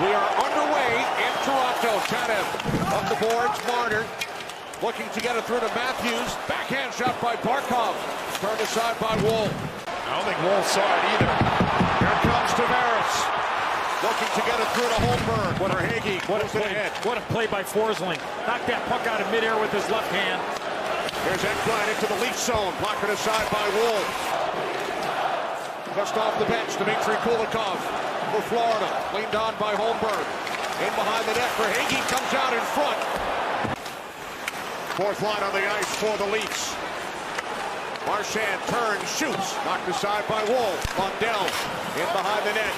We are underway in Toronto. Tanev up the boards. Marner looking to get it through to Matthews. Backhand shot by Barkov. Turned aside by Woll. I don't think Woll saw it either. Here comes Tavares. Looking to get it through to Holmberg. What a Hagee. What a play by Forsling. Knocked that puck out of midair with his left hand. Here's Ekblad into the Leafs zone. Blocked aside by Woll. Just off the bench, Dmitry Kulikov for Florida. Leaned on by Holmberg. In behind the net for Hagee. Comes out in front. Fourth line on the ice for the Leafs. Marchand turns, shoots. Knocked aside by Woll. Lundell in behind the net.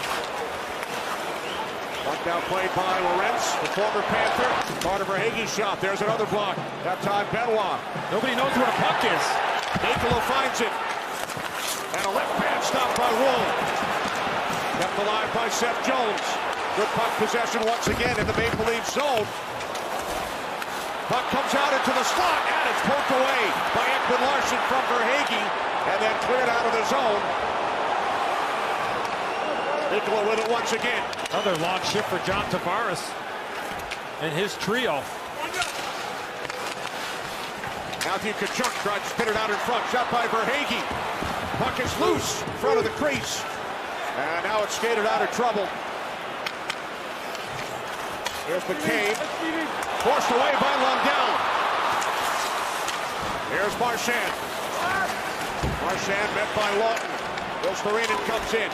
Puck down played by Lorentz, the former Panther. Part of her Hagee shot. There's another block. That time Benoit. Nobody knows where the puck is. Meypl finds it. And a left pad stop by Woll. Kept alive by Seth Jones. Good puck possession once again in the Maple Leaf zone. Puck comes out into the slot, and it's poked away by Ekman-Larsson from Verhaeghe, and then cleared out of the zone. Nicola with it once again. Another long shift for John Tavares and his trio. Matthew Tkachuk tried to spin it out in front. Shot by Verhaeghe. Puck is loose in front of the crease. And now it's skated out of trouble. Here's McCabe. Forced away by Lundell. Here's Marchand. Marchand met by Lawton. Vilstarinen comes in.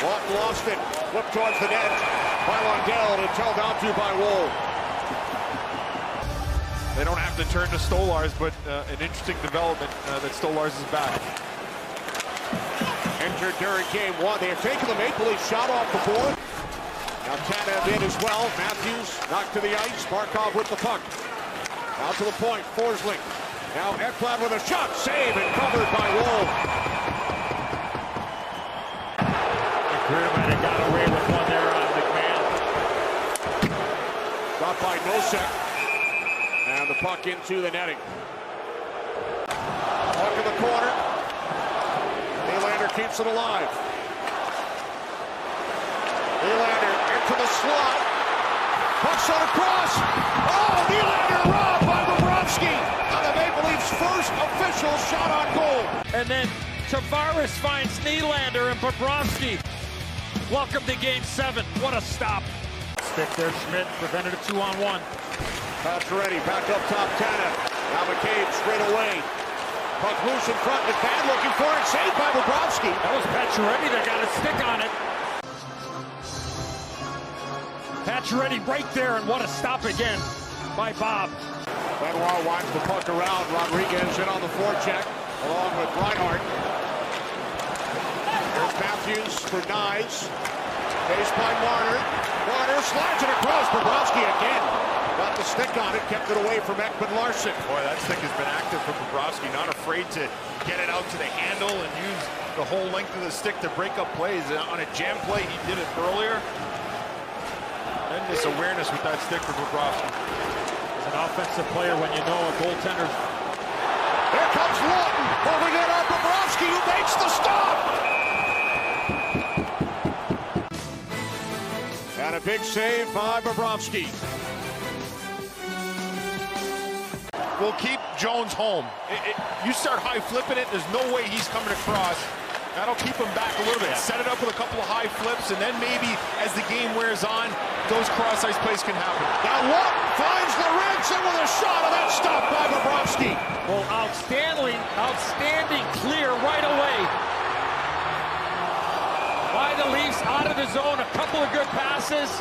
Lawton lost it. Flipped towards the net by Lundell and held out to by Woll. They don't have to turn to Stolarz, but an interesting development that Stolarz is back. Entered during game one. They have taken the Maple Leaf shot off the board. Now Tanev in as well. Matthews knocked to the ice. Barkov with the puck. Out to the point. Forsling. Now Ekblad with a shot. Save and covered by Woll. Greer might have got away with one there on McMahon. Got by Nosek. And the puck into the netting. Puck in the corner. Nylander keeps it alive. Nylander into the slot. Puck shot across. Oh, Nylander robbed by Bobrovsky. On the Maple Leafs' first official shot on goal. And then Tavares finds Nylander and Bobrovsky. Welcome to Game 7. What a stop. Stick there, Schmidt prevented a 2-on-1. Pacioretty back up top, Tanev. Now McCabe straight away. Puck loose in front, McFadden looking for it, saved by Bobrovsky. That was Pacioretty that got a stick on it. Pacioretty right there, and what a stop again by Bob. Benoit winds the puck around. Rodriguez in on the forecheck, along with Reinhart. Here's Matthews for Nyes. Faced by Marner. Marner slides it across. Bobrovsky again. Got the stick on it, kept it away from Ekman-Larsson. Boy, that stick has been active for Bobrovsky, not afraid to get it out to the handle and use the whole length of the stick to break up plays. On a jam play, he did it earlier. And this awareness with that stick for Bobrovsky. As an offensive player, when you know a goaltender. Here comes Lawton, holding it up. Bobrovsky, who makes the stop. And a big save by Bobrovsky. Will keep Jones home. You start high flipping it, there's no way he's coming across. That'll keep him back a little bit. Set it up with a couple of high flips, and then maybe as the game wears on, those cross-ice plays can happen. Now Lawton finds Lorentz in with a shot, and that's stopped by Bobrovsky. Well, outstanding clear right away by the Leafs out of the zone. A couple of good passes.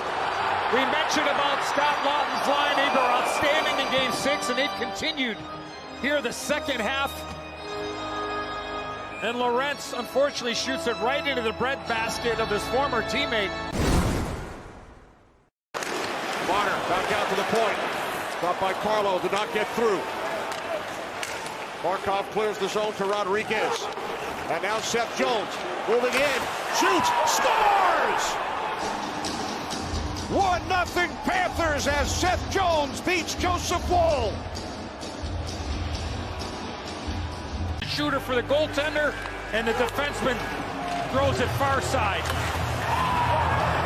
We mentioned about Scott Laughton's line. They were outstanding in Game 6, and they've continued here the second half. And Lorentz, unfortunately, shoots it right into the breadbasket of his former teammate. Marner back out to the point. Stopped by Carlo, did not get through. Barkov clears the zone to Rodriguez. And now Seth Jones moving in, shoots, scores! 1-0 Panthers as Seth Jones beats Joseph Woll. Shooter for the goaltender, and the defenseman throws it far side.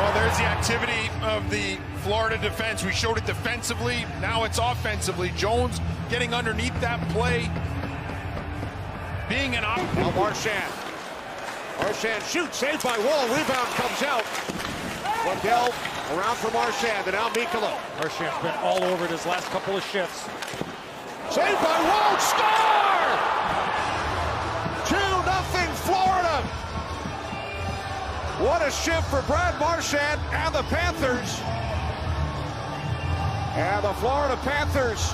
Well, there's the activity of the Florida defense. We showed it defensively. Now it's offensively. Jones getting underneath that play. Being an now Marchand. Marchand shoots, saved by Wall. Rebound comes out. Lundell around for Marchand, and now Mikkola. Marchand's been all over it his last couple of shifts. Saved by Wall. Score! 2-0 Florida. What a shift for Brad Marchand and the Panthers. And the Florida Panthers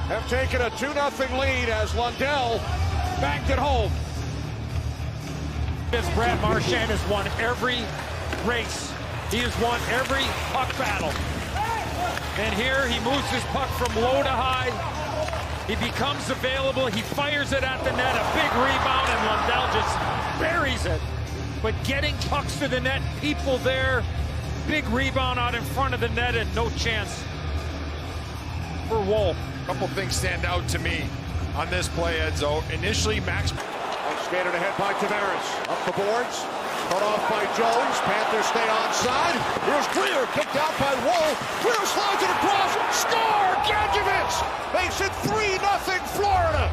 have taken a 2-0 lead as Lundell banked it home. Brad Marchand has won every race. He has won every puck battle. And here he moves his puck from low to high. He becomes available. He fires it at the net. A big rebound, and Lundell just buries it. But getting pucks to the net, people there. Big rebound out in front of the net, and no chance for Wolf. A couple things stand out to me on this play, Edzo. Initially, Max skated ahead by Tavares. Up the boards. Cut off by Jones. Panthers stay onside. Here's Greer. Kicked out by Woll. Greer slides it across. Score! Gadjevich makes it 3-0 Florida.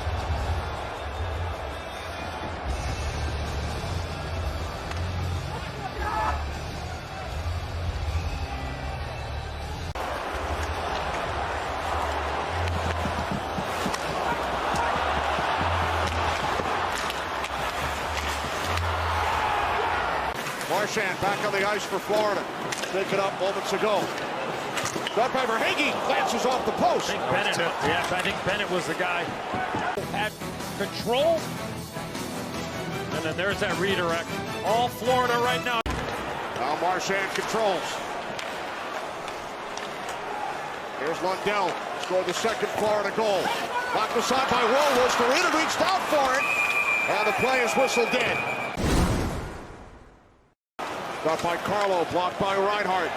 Marchand back on the ice for Florida. Picked it up moments ago. Done by Verhaeghe. Glances off the post. I think Bennett, I think Bennett was the guy who had control. And then there's that redirect. All Florida right now. Now Marchand controls. Here's Lundell. Scored the second Florida goal. Knocked aside by Woll. Storina reached out for it. And the play is whistled dead. Got by Carlo, blocked by Reinhart.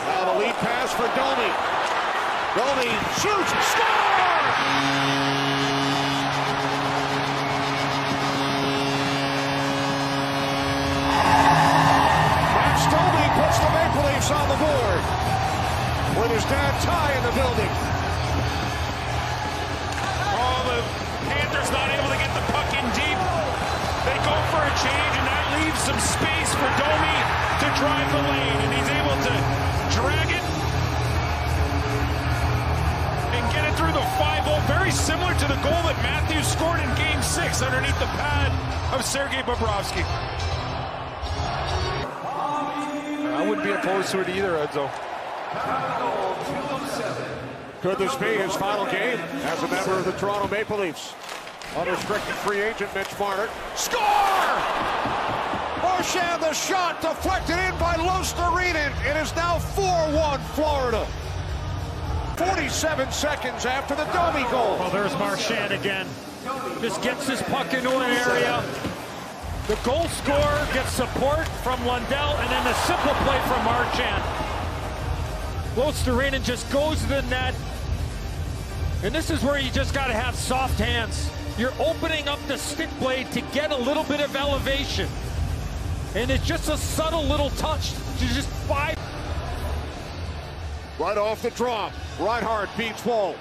Now the lead pass for Domi. Domi shoots, score! Max Domi puts the Maple Leafs on the board. With his dad Ty in the building. Oh, the Panthers not able to get the puck in deep. They go for a change, and that leaves some space for Domi to drive the lane, and he's able to drag it and get it through the 5-0. Very similar to the goal that Matthews scored in Game 6 underneath the pad of Sergei Bobrovsky. I wouldn't be opposed to it either, Edzo. Could this be his final game as a member of the Toronto Maple Leafs? Unrestricted free agent Mitch Marner. Score! Marchand the shot deflected in by Storina. It is now 4-1 Florida. 47 seconds after the Domi goal. Well, there's Marchand again. Just gets his puck into an area. The goal scorer gets support from Lundell, and then the simple play from Marchand. Storina just goes to the net. And this is where you just got to have soft hands. You're opening up the stick blade to get a little bit of elevation. And it's just a subtle little touch to just buy. Right off the draw, Reinhart beats Woll.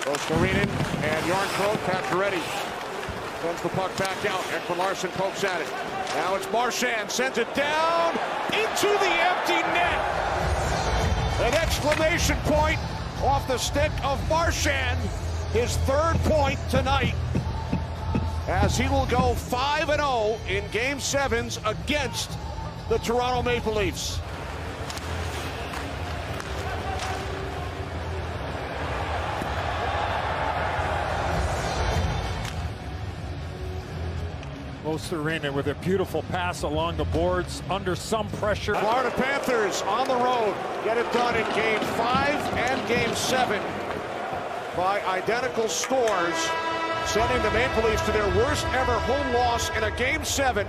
Storina and Jarnkrok capture ready. Sends the puck back out. Ekman Larsson pokes at it. Now it's Marchand, sends it down into the empty net. An exclamation point off the stick of Marchand. His third point tonight. As he will go 5-0 in Game 7s against the Toronto Maple Leafs. Storina with a beautiful pass along the boards under some pressure. Florida Panthers on the road get it done in Game 5 and Game 7 by identical scores, sending the Maple Leafs to their worst ever home loss in a Game 7